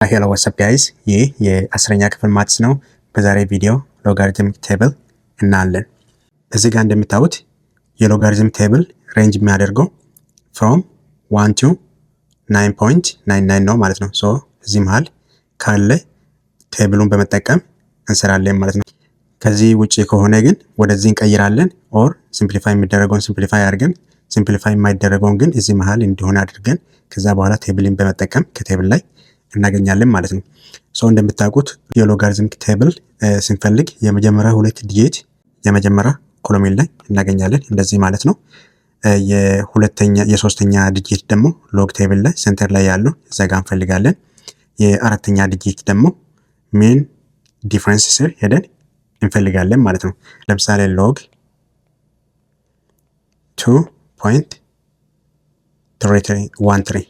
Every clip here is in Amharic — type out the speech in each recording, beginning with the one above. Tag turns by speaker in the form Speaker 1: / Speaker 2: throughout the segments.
Speaker 1: ሄሎ ዋትስአፕ ጋይዝ፣ ይህ የአስረኛ ክፍል ማትስ ነው። በዛሬ ቪዲዮ ሎጋሪትሚክ ቴብል እናያለን። እዚህ ጋር እንደምታዩት የሎጋሪትም ቴብል ሬንጅ የሚያደርገው ፍሮም 1 to 9.99 ነው ማለት ነው። እዚህ መሃል ካለ ቴብሉን በመጠቀም እንሰራለን ማለት ነው። ከዚህ ውጭ ከሆነ ግን ወደዚህ እንቀይራለን። ኦር ሲምፕሊፋይ የሚደረገውን ሲምፕሊፋይ አድርገን ሲምፕሊፋይ የማይደረገውን ግን እዚህ መሃል እንዲሆን አድርገን ከዛ በኋላ ቴብልን በመጠቀም ከቴብል ላይ እናገኛለን ማለት ነው። እንደምታውቁት የሎጋሪትሚክ ቴብል ስንፈልግ የመጀመሪያ ሁለት ዲጂት የመጀመሪያ ኮሎሜን ላይ እናገኛለን እንደዚህ ማለት ነው። የሶስተኛ ዲጂት ደግሞ ሎግ ቴብል ላይ ሴንተር ላይ ያለው እዛ ጋር እንፈልጋለን። የአራተኛ ዲጂት ደግሞ ሜን ዲፍረንስ ስር ሄደን እንፈልጋለን ማለት ነው። ለምሳሌ ሎግ 2.13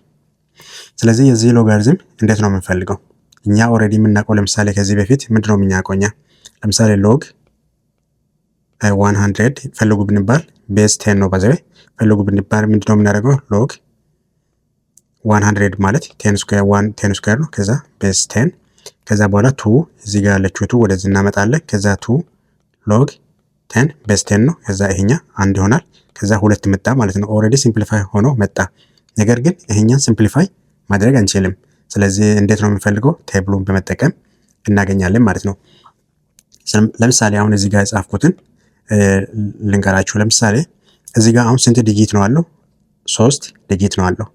Speaker 1: ስለዚህ የዚህ ሎጋሪዝም እንዴት ነው የምንፈልገው? እኛ ኦልሬዲ የምናውቀው ለምሳሌ ከዚህ በፊት ምንድነው የምናውቀው? ለምሳሌ ሎግ 100 ፈልጉ ብንባል ቤዝ 10 ነው። በዚህ ፈልጉ ብንባል ምንድነው የምናደርገው? ሎግ 100 ማለት 10 ስኩዌር ነው። ከዛ ቤዝ 10 ከዛ በኋላ 2 እዚህ ጋር ያለችው 2 ወደዚህ እናመጣለን። ከዛ 2 ሎግ 10 ቤዝ 10 ነው። ከዛ ይሄኛ አንድ ይሆናል። ከዛ 2 መጣ ማለት ነው። ኦልሬዲ ሲምፕሊፋይ ሆኖ መጣ። ነገር ግን ይሄኛን ሲምፕሊፋይ ማድረግ አንችልም። ስለዚህ እንዴት ነው የምንፈልገው? ቴብሉን በመጠቀም እናገኛለን ማለት ነው። ለምሳሌ አሁን እዚህ ጋር የጻፍኩትን ልንገራችሁ። ለምሳሌ እዚህ ጋር አሁን ስንት ዲጂት ነው አለው? 3 ዲጂት ነው አለው።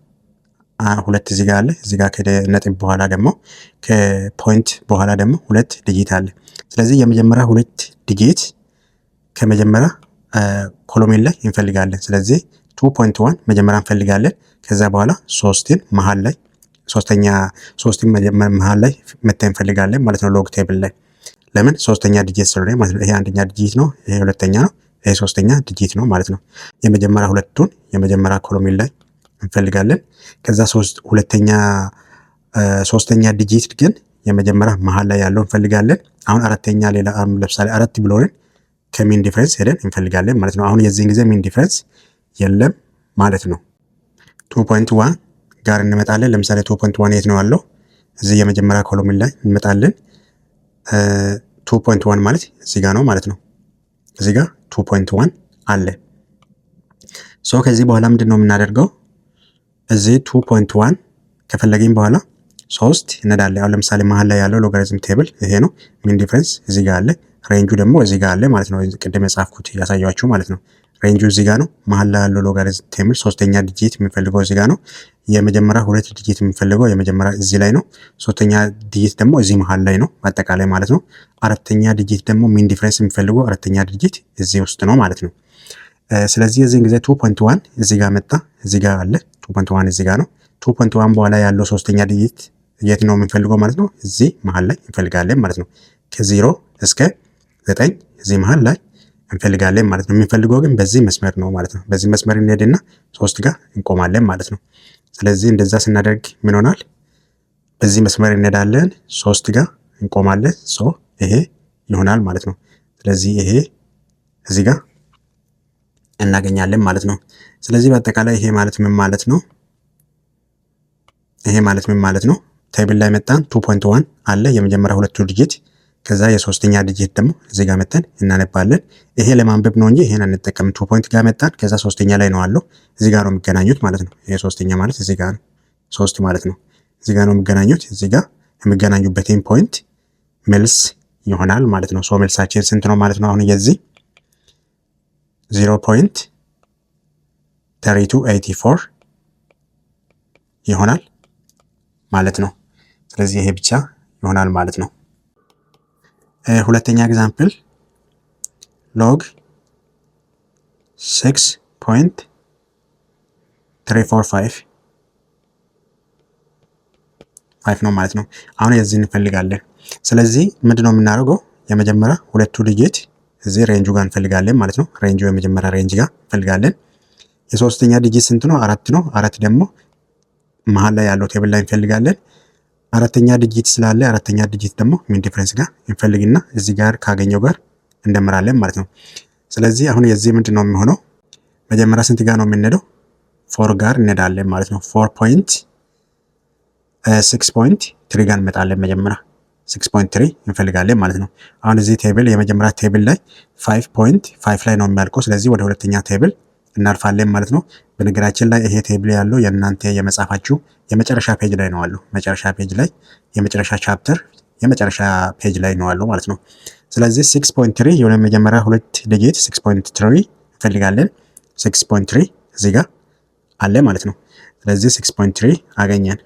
Speaker 1: ሁለት እዚህ ጋር አለ። እዚህ ጋር ከነጥብ በኋላ ደግሞ ከፖይንት በኋላ ደግሞ 2 ዲጂት አለ። ስለዚህ የመጀመሪያ 2 ዲጂት ከመጀመሪያ ኮሎሜን ላይ እንፈልጋለን። ስለዚህ 2.1 መጀመሪያ እንፈልጋለን። ከዛ በኋላ 3ን መሃል ላይ ሶስትን መሃል ላይ መተን እንፈልጋለን ማለት ነው። ሎግ ቴብል ላይ ለምን ሶስተኛ ዲጂት ስለሆነ ማለት ነው። ይሄ አንደኛ ዲጂት ነው፣ ይሄ ሁለተኛ ነው፣ ይሄ ሶስተኛ ዲጂት ነው ማለት ነው። የመጀመሪያ ሁለቱን የመጀመሪያ ኮሎሜን ላይ እንፈልጋለን። ከዛ ሶስተኛ ዲጂት ግን የመጀመሪያ መሃል ላይ ያለው እንፈልጋለን። አሁን አራተኛ ሌላ ለምሳሌ 4 ብሎን ከሚን ዲፍረንስ ሄደን እንፈልጋለን ማለት ነው። አሁን የዚህን ጊዜ ሚን ዲፍረንስ የለም ማለት ነው። 2.1 ጋር እንመጣለን። ለምሳሌ 2.1 የት ነው ያለው? እዚህ የመጀመሪያ ኮሎሜን ላይ እንመጣለን። 2.1 ማለት እዚህ ጋር ነው ማለት ነው። እዚህ ጋር 2.1 አለ። ከዚህ በኋላ ምንድን ነው የምናደርገው? እዚህ 2.1 ከፈለግን በኋላ 3 እንሄዳለን። አሁን ለምሳሌ መሃል ላይ ያለው ሎጋሪዝም ቴብል ይሄ ነው። ሚን ዲፍረንስ እዚህ ጋር አለ። ሬንጁ ደግሞ እዚህ ጋር አለ ማለት ነው። ቅድም የጻፍኩት ያሳያችሁ ማለት ነው። ሬንጁ እዚህ ጋር ነው። መሃል ላይ ያለው ሎጋሪዝም ቴብል ሶስተኛ ዲጂት የምንፈልገው እዚህ ጋር ነው። የመጀመሪያ 2 ዲጂት የምንፈልገው የመጀመሪያ እዚህ ላይ ነው። ሶስተኛ ዲጂት ደግሞ እዚህ መሃል ላይ ነው አጠቃላይ ማለት ነው። አራተኛ ዲጂት ደግሞ ሚን ዲፍረንስ የምንፈልገው አራተኛ ዲጂት እዚህ ውስጥ ነው ማለት ነው። ስለዚህ የዚህን ጊዜ 2.1 እዚህ ጋር መጣ። እዚህ ጋር አለ 2.1 እዚህ ጋር ነው። 2.1 በኋላ ያለው ሶስተኛ ዲጂት የት ነው የምንፈልገው ማለት ነው? እዚህ መሃል ላይ እንፈልጋለን ማለት ነው። ከ0 እስከ 9 እዚህ መሃል ላይ እንፈልጋለን ማለት ነው። የምንፈልገው ግን በዚህ መስመር ነው ማለት ነው። በዚህ መስመር እንሄድና 3 ጋር እንቆማለን ማለት ነው። ስለዚህ እንደዛ ስናደርግ ምን ሆናል? በዚህ መስመር እንሄዳለን፣ 3 ጋር እንቆማለን። ይሄ ይሆናል ማለት ነው። ስለዚህ ይሄ እዚህ ጋር እናገኛለን ማለት ነው። ስለዚህ በአጠቃላይ ይሄ ማለት ምን ማለት ነው? ይሄ ማለት ምን ማለት ነው? ቴብል ላይ መጣን 2.1 አለ የመጀመሪያ 2 ዲጂት። ከዛ የሶስተኛ ዲጂት ደግሞ እዚህ ጋር መተን እናነባለን። ይሄ ለማንበብ ነው እንጂ ይሄን አንጠቀም። 2 ጋር መጣን። ከዛ ሶስተኛ ላይ ነው አለው። እዚህ ጋር ነው የሚገናኙት ማለት ነው። ይሄ ሶስተኛ ማለት እዚህ ጋር ነው። 3 ማለት ነው። እዚህ ጋር ነው የሚገናኙት። እዚህ ጋር የሚገናኙበትን ፖይንት መልስ ይሆናል ማለት ነው። መልሳችን ስንት ነው ማለት ነው? አሁን የዚህ 0.3284 ይሆናል ማለት ነው። ስለዚህ ይሄ ብቻ ይሆናል ማለት ነው። ሁለተኛ ኤግዛምፕል ሎግ 6.345 ነው ማለት ነው። አሁን የዚህ እንፈልጋለን። ስለዚህ ምንድነው የምናደርገው? የመጀመሪያ 2 ዲጂት እዚህ ሬንጁ ጋር እንፈልጋለን ማለት ነው። ሬንጁ የመጀመሪያ ሬንጅ ጋር እንፈልጋለን። የሶስተኛ ዲጂት ስንት ነው? 4 ነው። 4 ደግሞ መሃል ላይ ያለው ቴብል ላይ እንፈልጋለን። አራተኛ ዲጂት ስላለ አራተኛ ዲጂት ደግሞ ሚን ዲፍረንስ ጋር እንፈልግና እዚህ ጋር ካገኘው ጋር እንደምራለን ማለት ነው። ስለዚህ አሁን የዚህ ምንድነው የሚሆነው? መጀመሪያ ስንት ጋር ነው የምንሄደው? 4 ጋር እንሄዳለን ማለት ነው። 6.3 ጋር እንመጣለን። መጀመሪያ 6.3 እንፈልጋለን ማለት ነው። አሁን እዚህ ቴብል የመጀመሪያ ቴብል ላይ 5.5 ላይ ነው የሚያልቀው። ስለዚህ ወደ ሁለተኛ ቴብል እናልፋለን ማለት ነው። በነገራችን ላይ ይሄ ቴብል ያለው የእናንተ የመጻፋችሁ የመጨረሻ ፔጅ ላይ ነው አለው። መጨረሻ ፔጅ ላይ የመጨረሻ ቻፕተር የመጨረሻ ፔጅ ላይ ነው አለው ማለት ነው። ስለዚህ 6.3 የሆነ መጀመሪያ ሁለት ዲጂት 6.3 እንፈልጋለን። 6.3 እዚህ ጋር አለ ማለት ነው። ስለዚህ 6.3 አገኘን።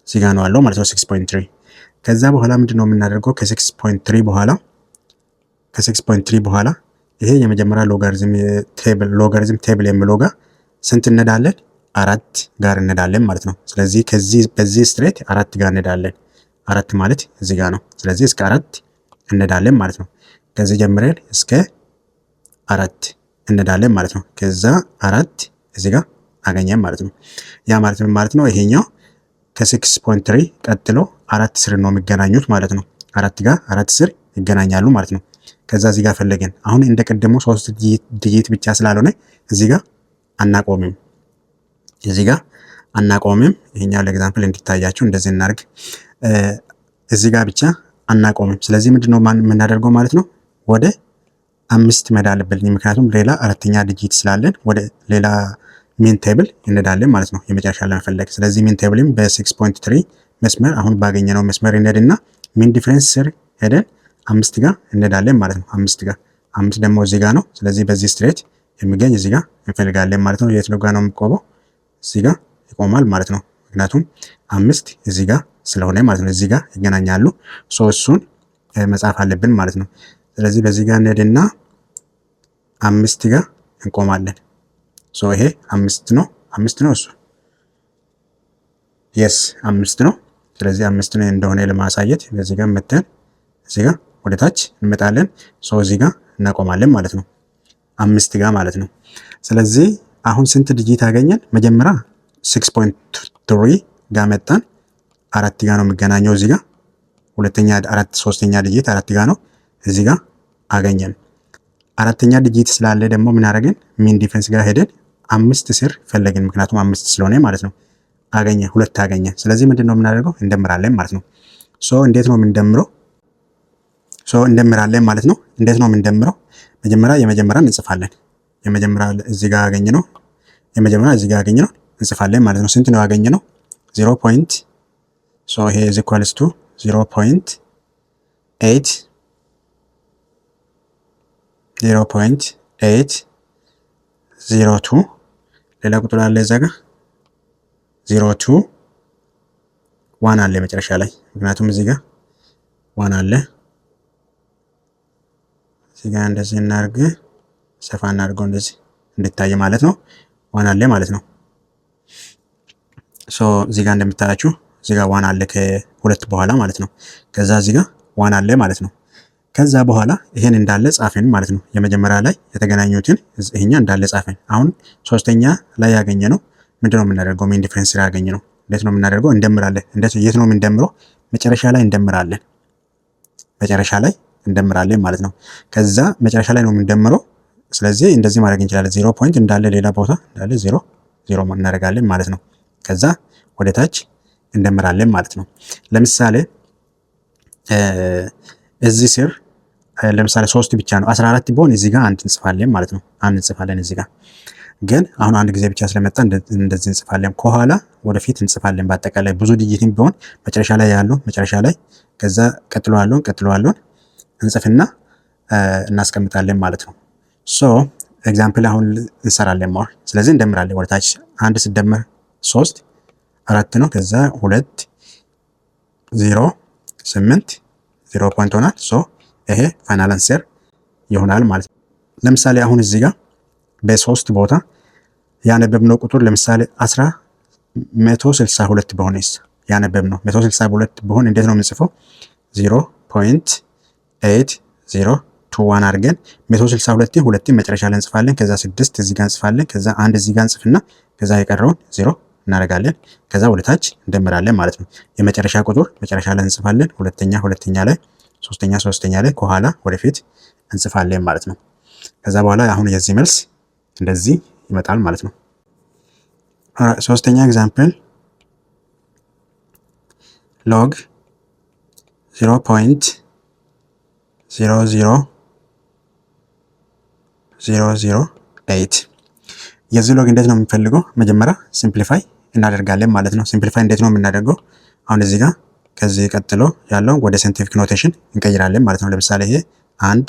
Speaker 1: እዚህ ጋር ነው አለው ማለት ነው 6.3። ከዛ በኋላ ምንድነው የምናደርገው? ከ6.3 በኋላ ይሄ የመጀመሪያ ሎጋሪዝም ቴብል የሚለው ጋር ስንት እንሄዳለን? 4 ጋር እንሄዳለን ማለት ነው። ስለዚህ በዚህ ስትሬት 4 ጋር እንሄዳለን። 4 ማለት እዚህ ጋር ነው። ስለዚህ እስከ 4 እንሄዳለን ማለት ነው። ከዚህ ጀምረን እስከ 4 እንሄዳለን ማለት ነው። ከዛ 4 እዚህ ጋር አገኘን ማለት ነው። ያ ማለት ምን ማለት ነው? ይሄኛው ከ6.3 ቀጥሎ 4 ስር ነው የሚገናኙት ማለት ነው። 4 ስር ይገናኛሉ ማለት ነው። ከዛ እዚህ ጋር ፈለገን። አሁን እንደቀደሙ 3 ዲጂት ብቻ ስላልሆነ እዚህ ጋር አናቆምም። ይሄኛው ለኤግዛምፕል እንዲታያችሁ እንደዚህ እናርግ። እዚህ ጋር ብቻ አናቆምም። ስለዚህ ምንድነው የምናደርገው ማለት ነው? ወደ 5 መሄድ አለብን። ምክንያቱም ሌላ አራተኛ ዲጂት ስላለን ወደ ሌላ ሚን ቴብል እንሄዳለን ማለት ነው የመጨረሻ ለመፈለግ። ስለዚህ ሚን ቴብልም በ6.3 መስመር አሁን ባገኘነው መስመር እንሄድና ሚን ዲፍረንስ ስር ሄደን 5 ጋር እንሄዳለን ማለት ነው። 5 ደግሞ እዚህ ጋር ነው። ስለዚህ በዚህ ስትሬት የሚገኝ እዚህ ጋር እንፈልጋለን ማለት ነው። የት ጋር ነው የሚቆመው? እዚህ ጋር ይቆማል ማለት ነው። ምክንያቱም 5 እዚህ ጋር ስለሆነ ማለት ነው። እዚህ ጋር ይገናኛሉ። እሱን መጻፍ አለብን ማለት ነው። ስለዚህ በዚህ ጋር እንሄድና 5 ጋር እንቆማለን። ይሄ 5 ነው እሱ የስ 5 ነው። ስለዚህ 5 ነው እንደሆነ ለማሳየት በዚህ ጋር መተን እዚህ ጋር ወደ ታች እንመጣለን። እዚህ ጋር እናቆማለን ማለት ነው። 5 ጋር ማለት ነው። ስለዚህ አሁን ስንት ዲጂት አገኘን? መጀመሪያ 6.3 ጋር መጣን። 4 ጋር ነው የሚገናኘው እዚህ ጋር። ሶስተኛ ዲጂት 4 ጋር ነው እዚህ ጋር አገኘን። አራተኛ ዲጂት ስላለ ደግሞ ምን አደረግን? ሚን ዲፈረንስ ጋር ሄደን 5 ስር ፈለግን። ምክንያቱም 5 ስለሆነ ማለት ነው። ሁለት አገኘ። ስለዚህ ምንድነው የምናደርገው? እንደምራለን ማለት ነው። እንዴት ነው የምንደምረው? እንደምራለን ማለት ነው። እንዴት ነው የምንደምረው? መጀመሪያ የመጀመሪያን እንጽፋለን። የመጀመሪያ እዚህ ጋር አገኘነው እንጽፋለን ማለት ነው። ስንት ነው ያገኘነው? 0. ይሄ is equals to 0.802 ሌላ ቁጥር አለ እዛ ጋር 0.1 አለ መጨረሻ ላይ። ምክንያቱም እዚህ ጋር 1 አለ። እዚህ ጋር እንደዚህ እናርግ፣ ሰፋ እናርገው እንደዚህ እንድታይ ማለት ነው። 1 አለ ማለት ነው። እዚህ ጋር እንደምታያችሁ እዚህ ጋር 1 አለ ከሁለት በኋላ ማለት ነው። ከዛ እዚህ ጋር 1 አለ ማለት ነው። ከዛ በኋላ ይሄን እንዳለ ጻፈን ማለት ነው። የመጀመሪያ ላይ የተገናኙትን ይሄኛ እንዳለ ጻፈን። አሁን ሶስተኛ ላይ ያገኘነው ምንድነው የምናደርገው? ሚን ዲፈረንስ ላይ ያገኘነው እንዴት ነው የምናደርገው? እንደምራለን። የት ነው የምንደምረው? መጨረሻ ላይ እንደምራለን ማለት ነው። ከዛ መጨረሻ ላይ ነው የምንደምረው። ስለዚህ እንደዚህ ማድረግ እንችላለን። 0 ፖይንት እንዳለ ሌላ ቦታ እንዳለ 0 እናደርጋለን ማለት ነው። ከዛ ወደ ታች እንደምራለን ማለት ነው። ለምሳሌ እዚህ ስር ለምሳሌ 3 ብቻ ነው 14 ቢሆን እዚህ ጋር አንድ እንጽፋለን ማለት ነው። እንጽፋለን እዚህ ጋር ግን አሁን አንድ ጊዜ ብቻ ስለመጣ እንደዚህ እንጽፋለን። ከኋላ ወደፊት እንጽፋለን። በአጠቃላይ ብዙ ዲጂትም ቢሆን መጨረሻ ላይ ያለው መጨረሻ ላይ ከዛ ቀጥሎ ያለውን እንጽፍና እናስቀምጣለን ማለት ነው። ኤግዛምፕል አሁን እንሰራለን ማለት። ስለዚህ እንደምራለን ወደ ታች 1 ሲደመር 3 4 ነው። ከዛ 2 0 8 0 ፖይንት ሆናል። ይሄ ፋይናል አንሰር ይሆናል ማለት ነው። ለምሳሌ አሁን እዚህ ጋር በ3 ቦታ ያነበብነው ቁጥር ለምሳሌ 162 በሆነስ ያነበብነው 162 በሆነ እንዴት ነው የምንጽፈው? 0.8021 አድርገን 162 ሁለቴ መጨረሻ ላይ እንጽፋለን። ከዛ 6 እዚህ ጋር እንጽፋለን። ከዛ 1 እዚህ ጋር እንጽፍና ከዛ የቀረውን 0 እናደርጋለን። ከዛ ወደ ታች እንደምራለን ማለት ነው። የመጨረሻ ቁጥር መጨረሻ ላይ እንጽፋለን። ሁለተኛ ላይ፣ ሶስተኛ ላይ፣ ከኋላ ወደፊት እንጽፋለን ማለት ነው። ከዛ በኋላ አሁን የዚህ መልስ እንደዚህ ይመጣል ማለት ነው። ሶስተኛ ኤግዛምፕል ሎግ 0.00008 የዚህ ሎግ እንዴት ነው የምንፈልገው? መጀመሪያ ሲምፕሊፋይ እናደርጋለን ማለት ነው። ሲምፕሊፋይ እንዴት ነው የምናደርገው? አሁን እዚህ ጋር ከዚህ ቀጥሎ ያለው ወደ ሳይንቲፊክ ኖቴሽን እንቀይራለን ማለት ነው። ለምሳሌ ይሄ 1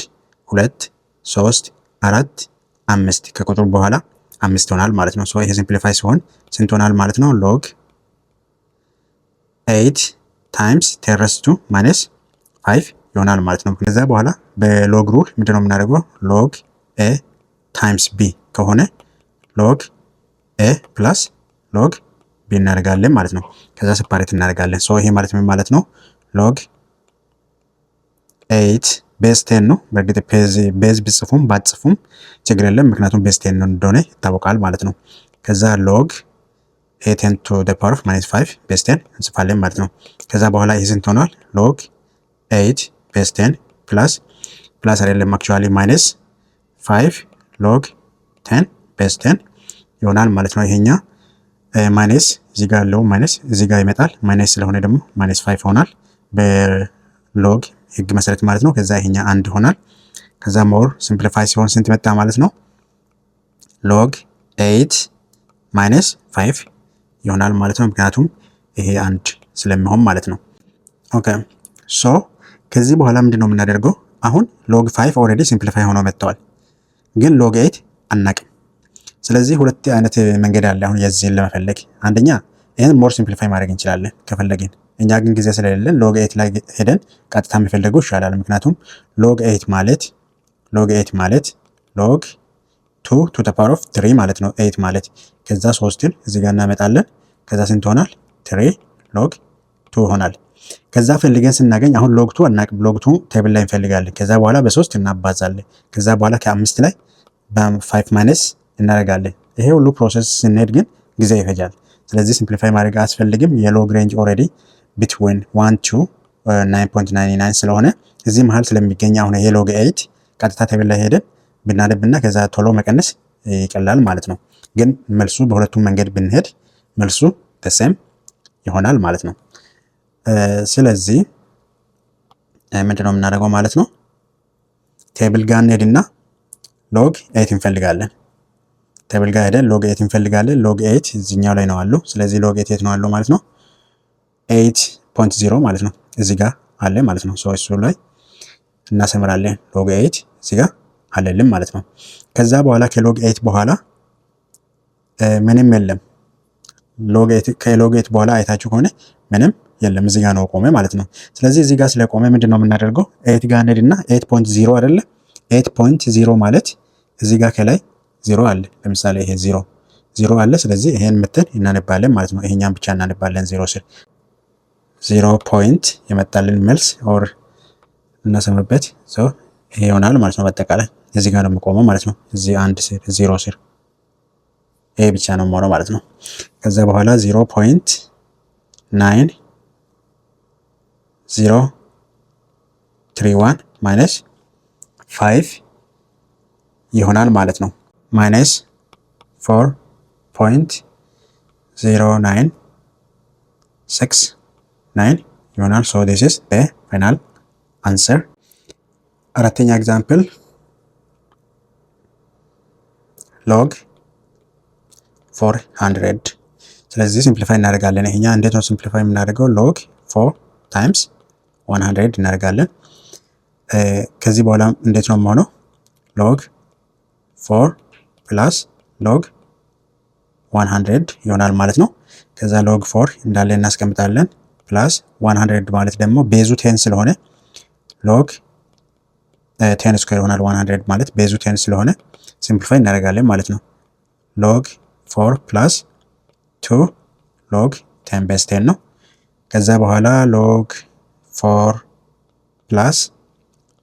Speaker 1: 2 3 4 5 ከቁጥሩ በኋላ 5 ይሆናል ማለት ነው። ሶ ይሄ ሲምፕሊፋይ ሲሆን ስንት ይሆናል ማለት ነው? ሎግ 8 ታይምስ 10⁻² ማይነስ 5 ይሆናል ማለት ነው። ከዛ በኋላ በሎግ ሩል ምንድነው የምናደርገው? ሎግ ኤ ታይምስ ቢ ከሆነ ሎግ ኤ ፕላስ ሎግ ቢ እናደርጋለን ማለት ነው። ከዛ ሰፓሬት እናደርጋለን። ሶ ይሄ ማለት ምን ማለት ነው? ሎግ 8 ቤዝ 10 ነው። በእርግጥ ቤዝ ቢጽፉም ባጽፉም ችግር የለም፣ ምክንያቱም ቤዝ 10 እንደሆነ ይታወቃል ማለት ነው። ከዛ ሎግ 8 to the power of minus 5 ቤዝ 10 እንጽፋለን ማለት ነው። ከዛ በኋላ ይህ ስንት ሆኗል? ሎግ 8 ቤዝ 10 ፕላስ አይደለም አክቹአሊ ማይነስ 5 ሎግ 10 ቤዝ 10 ይሆናል ማለት ነው። ይሄኛ ማይነስ እዚህ ጋር ያለው ማይነስ እዚህ ጋር ይመጣል። ማይነስ ስለሆነ ደግሞ ማይነስ 5 ይሆናል በሎግ ህግ መሰረት ማለት ነው። ከዛ ይሄኛ 1 ይሆናል። ከዛ ሞር ሲምፕሊፋይ ሲሆን ስንት መጣ ማለት ነው? ሎግ 8 ማይነስ 5 ይሆናል ማለት ነው። ምክንያቱም ይሄ 1 ስለሚሆን ማለት ነው። ኦኬ ሶ ከዚህ በኋላ ምንድነው የምናደርገው? አሁን ሎግ 5 ኦልሬዲ ሲምፕሊፋይ ሆኖ መጥተዋል፣ ግን ሎግ 8 አናቅም። ስለዚህ ሁለት አይነት መንገድ አለ አሁን የዚህን ለመፈለግ። አንደኛ ይሄን ሞር ሲምፕሊፋይ ማድረግ እንችላለን ከፈለግን። እኛ ግን ጊዜ ስለሌለን ሎግ 8 ላይ ሄደን ቀጥታ የሚፈልገው ይሻላል። ምክንያቱም ሎግ 8 ማለት ሎግ 2 to the power of 3 ማለት ነው። 8 ማለት ከዛ 3ን እዚህ ጋር እናመጣለን። ከዛ ስንት ይሆናል? 3 ሎግ 2 ይሆናል። ከዛ ፈልገን ስናገኝ አሁን ሎግ 2 አናቅም። ሎግ 2 ቴብል ላይ እንፈልጋለን። ከዛ በኋላ በ3 እናባዛለን። ከዛ በኋላ ከ5 ላይ በ5 ማይነስ እናደርጋለን። ይሄ ሁሉ ፕሮሰስ ስንሄድ ግን ጊዜ ይፈጃል። ስለዚህ ሲምፕሊፋይ ማድረግ አያስፈልግም። የሎግ ሬንጅ ኦልሬዲ ቢትዊን 1 to 9.99 ስለሆነ እዚህ መሃል ስለሚገኝ አሁን ይሄ ሎግ 8 ቀጥታ ቴብል ላይ ሄደን ብናነብና ከዛ ቶሎ መቀነስ ይቀላል ማለት ነው። ግን መልሱ በሁለቱም መንገድ ብንሄድ መልሱ ተሰም ይሆናል ማለት ነው። ስለዚህ ምንድነው የምናደርገው ማለት ነው? ቴብል ጋር እንሄድና ሎግ 8 እንፈልጋለን። ቴብል ጋር ሄደን ሎግ 8 እንፈልጋለን። ሎግ 8 እዚህኛው ላይ ነው አሉ። ስለዚህ ሎግ 8 የት ነው አለው ማለት ነው? 8.0 ማለት ነው እዚህ ጋር አለ ማለት ነው። ሶ እሱ ላይ እናሰምራለን። ሎግ 8 እዚህ ጋር አለልን ማለት ነው። ከዛ በኋላ ከሎግ 8 በኋላ ምንም የለም። ከሎግ 8 በኋላ አይታችሁ ከሆነ ምንም የለም፣ እዚህ ጋር ነው ቆመ ማለት ነው። ስለዚህ እዚህ ጋር ስለቆመ ምንድነው የምናደርገው? 8 ጋር እንሄድና 8.0 አይደለ? 8.0 ማለት እዚህ ጋር ከላይ 0 አለ። ለምሳሌ ይሄ 0 አለ። ስለዚህ ይሄን ምትን እናነባለን ማለት ነው። ይሄኛን ብቻ እናነባለን 0 ስር 0 ፖይንት የመጣልን መልስ ኦር እናሰምርበት ሰው ይሄ ይሆናል ማለት ነው። በአጠቃላይ እዚህ ጋር ነው የምቆመው ማለት ነው። እዚህ 1 ስር 0 ስር ይሄ ብቻ ነው የምሆነው ማለት ነው። ከዛ በኋላ 0.9031 ማይነስ 5 ይሆናል ማለት ነው። ማይነስ 4.0969 ይሆናል። ሶ ዲስ ኢዝ ዘ ፋይናል አንሰር። አራተኛ ኤግዛምፕል ሎግ 400። ስለዚህ ሲምፕሊፋይ እናደርጋለን። ይሄኛ እንዴት ነው ሲምፕሊፋይ የምናደርገው? ሎግ 4 ታይምስ 100 እናደርጋለን። ከዚህ በኋላ እንዴት ነው የምሆነው? ሎግ 4 ፕላስ ሎግ 100 ይሆናል ማለት ነው። ከዛ ሎግ 4 እንዳለ እናስቀምጣለን። ፕላስ 100 ማለት ደግሞ ቤዙ 10 ስለሆነ ሎግ 10 ስኩዌር ይሆናል። 100 ማለት ቤዙ 10 ስለሆነ ሲምፕሊፋይ እናደርጋለን ማለት ነው። ሎግ 4 ፕላስ 2 ሎግ 10 ቤዝ 10 ነው። ከዛ በኋላ ሎግ 4 ፕላስ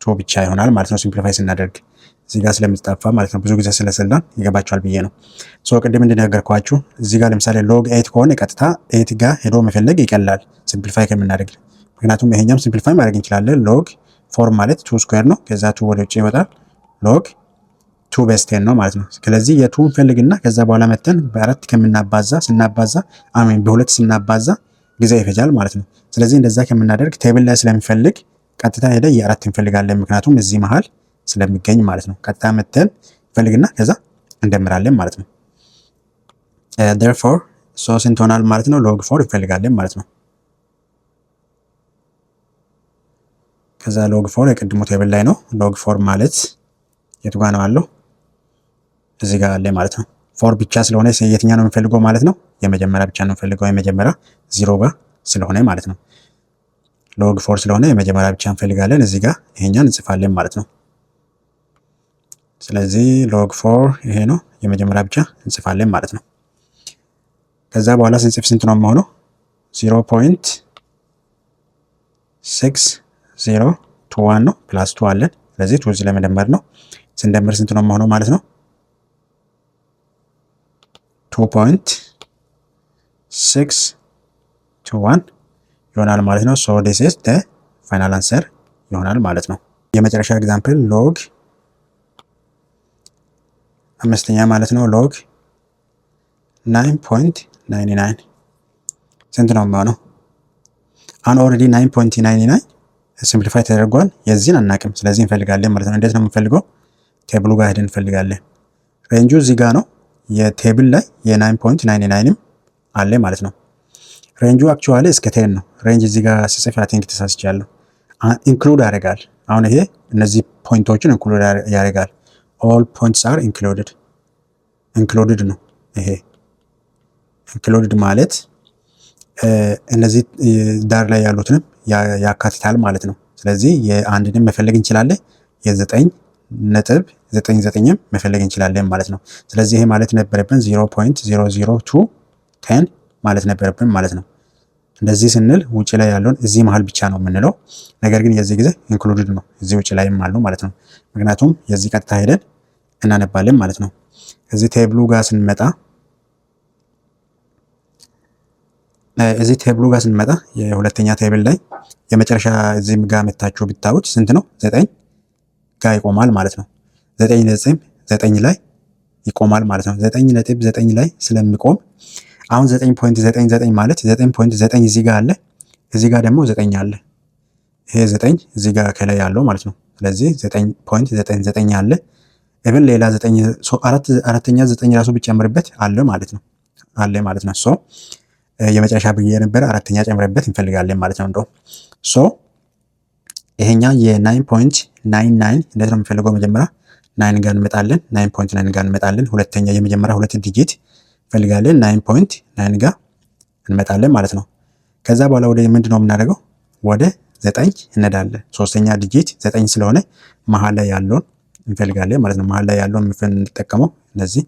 Speaker 1: 2 ብቻ ይሆናል ማለት ነው ሲምፕሊፋይ ስናደርግ። እዚህ ጋር ስለምትጠፋ ማለት ነው ብዙ ጊዜ ስለሰላን ይገባቸዋል ብዬ ነው። ሶ ቅድም እንደነገርኳችሁ እዚህ ጋር ለምሳሌ ሎግ 8 ከሆነ ቀጥታ 8 ጋር ሄዶ መፈለግ ይቀላል ሲምፕሊፋይ ከምናደርግ። ምክንያቱም ይሄኛም ሲምፕሊፋይ ማድረግ እንችላለን። ሎግ 4 ማለት 2 ስኩዌር ነው። ከዛ 2 ወደ ውጭ ይወጣል። ሎግ 2 ቤዝ 10 ነው ማለት ነው። ስለዚህ የቱን ፈልግና ከዛ በኋላ መተን በ4 ከምናባዛ ስናባዛ በ2 ስናባዛ ጊዜ ይፈጃል ማለት ነው። ስለዚህ እንደዛ ከምናደርግ ቴብል ላይ ስለሚፈልግ ቀጥታ ሄደ የአራት እንፈልጋለን፣ ምክንያቱም እዚህ መሃል ስለሚገኝ ማለት ነው። ቀጥታ መተን እንፈልግና ከዛ እንደምራለን ማለት ነው። therefore ሶ ስንት ሆናል ማለት ነው? ሎግ 4 እንፈልጋለን ማለት ነው። ከዛ ሎግ 4 የቅድሙ ቴብል ላይ ነው። ሎግ 4 ማለት የቱ ጋር ነው አለው? እዚህ ጋር አለ ማለት ነው። 4 ብቻ ስለሆነ የትኛ ነው የምንፈልገው ማለት ነው? የመጀመሪያ ብቻ ነው የምንፈልገው፣ የመጀመሪያ 0 ጋር ስለሆነ ማለት ነው። ሎግ 4 ስለሆነ የመጀመሪያ ብቻ እንፈልጋለን። እዚህ ጋር ይሄኛን እንጽፋለን ማለት ነው። ስለዚህ ሎግ 4 ይሄ ነው፣ የመጀመሪያ ብቻ እንጽፋለን ማለት ነው። ከዛ በኋላ ስንጽፍ ስንት ነው የሚሆነው? 0.6021 ነው፣ ፕላስ 2 አለን። ስለዚህ 2 ለመደመር ነው። ስንደምር ስንት ነው የሚሆነው ማለት ነው? 2.621 ይሆናል ማለት ነው። ሶ ዲስ ኢዝ ዘ ፋይናል አንሰር ይሆናል ማለት ነው። የመጨረሻ ኤግዛምፕል ሎግ 5ኛ ማለት ነው። ሎግ 9.99 ስንት ነው የሚሆነው? አሁን ኦልሬዲ 9.99 ሲምፕሊፋይ ተደርጓል። የዚህን አናቅም፣ ስለዚህ እንፈልጋለን ማለት ነው። እንዴት ነው የምንፈልገው? ቴብሉ ጋር ሄደን እንፈልጋለን። ሬንጁ እዚህ ጋር ነው። የቴብል ላይ የ9.99ም አለ ማለት ነው። ሬንጁ አክቹዋሊ እስከ 10 ነው። ሬንጅ እዚህ ጋር ሲጽፍ አይ ቲንክ ተሳስቻለሁ። ኢንክሉድ ያደርጋል። አሁን ይሄ እነዚህ ፖይንቶችን ኢንክሉድ ያደርጋል። ኦል ፖይንትስ አር ኢንክሉድድ ነው። ይሄ ኢንክሉድድ ማለት እነዚህ ዳር ላይ ያሉትንም ያካትታል ማለት ነው። ስለዚህ የአንድንም መፈለግ እንችላለን፣ የ9.99ም መፈለግ እንችላለን ማለት ነው። ስለዚህ ይሄ ማለት ነበረብን 0.00210 ማለት ነበረብን ማለት ነው። እንደዚህ ስንል ውጭ ላይ ያለውን እዚህ መሃል ብቻ ነው የምንለው። ነገር ግን የዚህ ጊዜ ኢንክሉድድ ነው፣ እዚህ ውጭ ላይም አለው ማለት ነው። ምክንያቱም የዚህ ቀጥታ ሄደን እናነባለን ማለት ነው። እዚህ ቴብሉ ጋር ስንመጣ የሁለተኛ ቴብል ላይ የመጨረሻ እዚህ ጋር መታችሁ ብታዩት ስንት ነው? 9 ጋር ይቆማል ማለት ነው። 9.9 ላይ ይቆማል ማለት ነው። 9.9 ላይ ስለሚቆም አሁን 9.99 ማለት 9.9 እዚህ ጋር አለ፣ እዚህ ጋር ደግሞ 9 አለ። ይሄ 9 እዚህ ጋር ከላይ ያለው ማለት ነው። ስለዚህ 9.99 አለ። ኢቭን ሌላ 9 አራተኛ 9 ራሱ ቢጨምርበት አለ ማለት ነው። ሶ የመጨረሻ ብዬ የነበረ አራተኛ ጨምረበት እንፈልጋለን ማለት ነው። እንደው ሶ ይሄኛ የ9.99 እንዴት ነው የምፈልገው? መጀመሪያ 9 ጋር እንመጣለን። 9.9 ጋር እንመጣለን። ሁለተኛ የመጀመሪያ ሁለት ዲጂት እንፈልጋለን። 9.9 ጋር እንመጣለን ማለት ነው። ከዛ በኋላ ወደ ምንድን ነው የምናደርገው? ወደ 9 እንሄዳለን። ሶስተኛ ዲጂት 9 ስለሆነ መሀል ላይ ያለውን እንፈልጋለን ማለት ነው። መሀል ላይ ያለውን የምንጠቀመው እነዚህ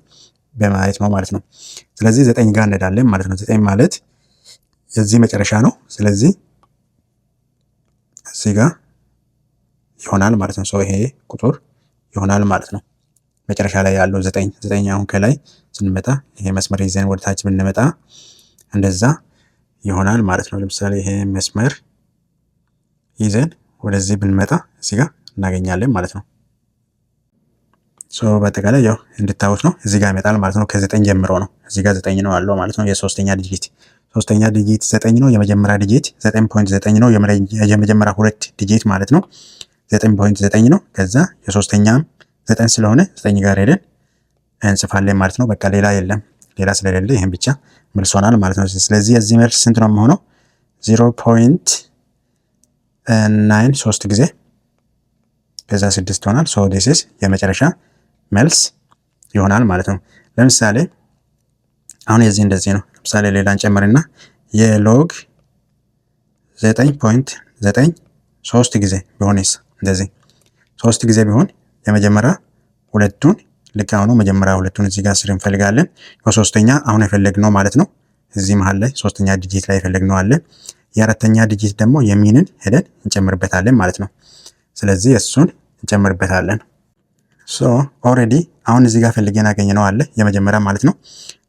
Speaker 1: በማየት ነው ማለት ነው። ስለዚህ 9 ጋር እንሄዳለን ማለት ነው። 9 ማለት የዚህ መጨረሻ ነው። ስለዚህ እዚህ ጋር ይሆናል ማለት ነው። ይሄ ቁጥር ይሆናል ማለት ነው። መጨረሻ ላይ ያለው 9 አሁን ከላይ ስንመጣ ይሄ መስመር ይዘን ወደ ታች ብንመጣ እንደዛ ይሆናል ማለት ነው። ለምሳሌ ይሄ መስመር ይዘን ወደዚህ ብንመጣ እዚህ ጋር እናገኛለን ማለት ነው። በአጠቃላይ ያው እንድታዩት ነው እዚህ ጋር ይመጣል ማለት ነው። ከ9 ጀምሮ ነው እዚህ ጋር 9 ነው ያለው ማለት ነው። የሶስተኛ ዲጂት 9 ነው። የመጀመሪያ ዲጂት 9.9 ነው። የመጀመሪያ ሁለት ዲጂት ማለት ነው 9.9 ነው። ከዛ የሶስተኛም 9 ስለሆነ 9 ጋር ሄደን እንጽፋለን ማለት ነው። በቃ ሌላ የለም። ሌላ ስለሌለ ይሄን ብቻ መልሶናል ማለት ነው። ስለዚህ የዚህ መልስ ስንት ነው የሚሆነው? 0.9 3 ጊዜ ከዛ 6 ይሆናል። ዲስ ኢዝ የመጨረሻ መልስ ይሆናል ማለት ነው። ለምሳሌ አሁን የዚህ እንደዚህ ነው። ለምሳሌ ሌላን ጨምርና የሎግ 9.9 3 ጊዜ ቢሆንስ እንደዚህ 3 ጊዜ ቢሆን የመጀመሪያ ሁለቱን ልክ አሁኑ መጀመሪያ ሁለቱን እዚህ ጋር ስር እንፈልጋለን። የሶስተኛ አሁን የፈለግነው ማለት ነው እዚህ መሃል ላይ ሶስተኛ ዲጂት ላይ የፈለግነው አለ። የአራተኛ ዲጂት ደግሞ የሚንን ሄደን እንጨምርበታለን ማለት ነው። ስለዚህ እሱን እንጨምርበታለን። ኦልሬዲ አሁን እዚህ ጋር ፈልገን አገኘነው አለ የመጀመሪያ ማለት ነው።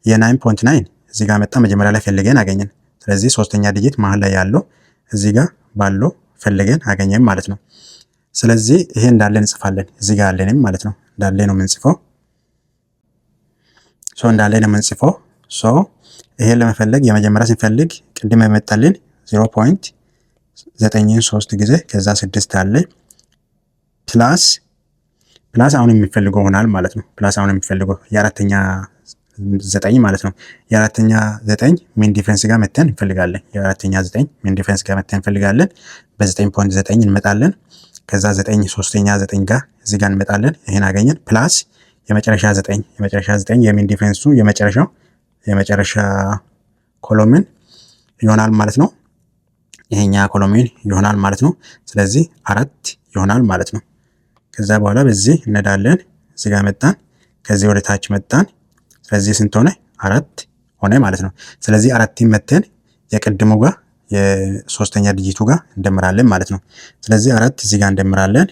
Speaker 1: የ9.9 እዚህ ጋር መጣ መጀመሪያ ላይ ፈልገን አገኘን። ስለዚህ ሶስተኛ ዲጂት መሃል ላይ ያለው እዚህ ጋር ባለው ፈልገን አገኘን ማለት ነው። ስለዚህ ይሄ እንዳለ እንጽፋለን። እዚህ ጋር አለንም ማለት ነው። እንዳለ ነው የምንጽፈው። እንዳለ ነው የምንጽፈው። ይሄን ለመፈለግ የመጀመሪያ ስንፈልግ ቅድም የመጣልን 0.93 ጊዜ ከዛ 6 አለ ፕላስ አሁን የሚፈልገው ሆናል ማለት ነው። ፕላስ አሁን የሚፈልገው የአራተኛ 9 ማለት ነው። የአራተኛ 9 ሚን ዲፈረንስ ጋር መተን እንፈልጋለን። የአራተኛ 9 ሚን ዲፈረንስ ጋር መተን እንፈልጋለን። በ9.9 እንመጣለን። ከዛ 9 ሶስተኛ 9 ጋር እዚህ ጋር እንመጣለን። ይሄን አገኘን። ፕላስ የመጨረሻ 9 የሚን ዲፈረንሱ የመጨረሻ ኮሎምን ይሆናል ማለት ነው። ይሄኛ ኮሎምን ይሆናል ማለት ነው። ስለዚህ 4 ይሆናል ማለት ነው። ከዛ በኋላ በዚህ እንሄዳለን። እዚህ ጋር መጣን። ከዚህ ወደ ታች መጣን። ስለዚህ ስንት ሆነ? 4 ሆነ ማለት ነው። ስለዚህ 4 መተን የቅድሙ ጋር የሶስተኛ ዲጂቱ ጋር እንደምራለን ማለት ነው። ስለዚህ 4 እዚህ ጋር እንደምራለን።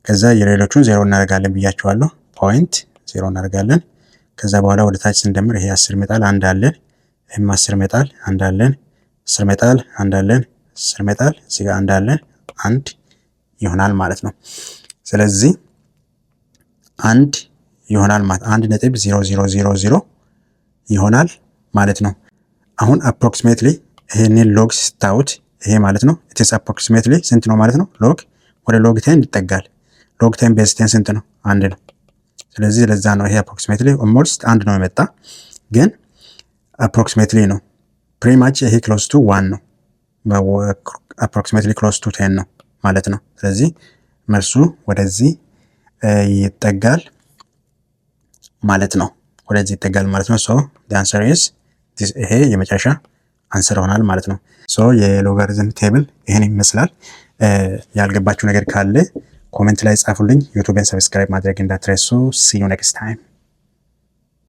Speaker 1: ከዛ የሌሎቹን 0 እናደርጋለን ብያቸዋለሁ። ፖይንት 0 እናደርጋለን። ከዛ በኋላ ወደ ታች ስንደምር ይሄ 10 ይመጣል፣ አንድ አለን። ይሄም 10 ይመጣል፣ አንድ አለን። 10 ይመጣል፣ አንድ አለን። 10 ይመጣል፣ እዚህ ጋር አንድ አለን። አንድ ይሆናል ማለት ነው። ስለዚህ አንድ ይሆናል ማለት 1.0000 ይሆናል ማለት ነው። አሁን አፕሮክሲሜትሊ ይሄንን ሎግ ስታዩት ይሄ ማለት ነው ኢትስ አፕሮክሲሜትሊ ስንት ነው ማለት ነው? ሎግ ወደ ሎግ 10 ይጠጋል። ሎግ 10 ቤዝ 10 ስንት ነው? አንድ ነው። ስለዚህ ለዛ ነው ይሄ አፕሮክሲሜትሊ ኦልሞስት አንድ ነው የመጣ ግን አፕሮክሲሜትሊ ነው። ፕሪ ማች ይሄ ክሎዝ ቱ 1 ነው። አፕሮክሲሜትሊ ክሎዝ ቱ 10 ነው ማለት ነው። ስለዚህ መልሱ ወደዚህ ይጠጋል ማለት ነው። ወደዚህ ይጠጋል ማለት ነው። ሶ the answer is ይሄ የመጨረሻ አንሰር ሆናል ማለት ነው። ሶ የሎጋሪዝም ቴብል ይሄን ይመስላል። ያልገባችሁ ነገር ካለ ኮሜንት ላይ ጻፉልኝ። ዩቲዩብን ሰብስክራይብ ማድረግ እንዳትረሱ። see you next time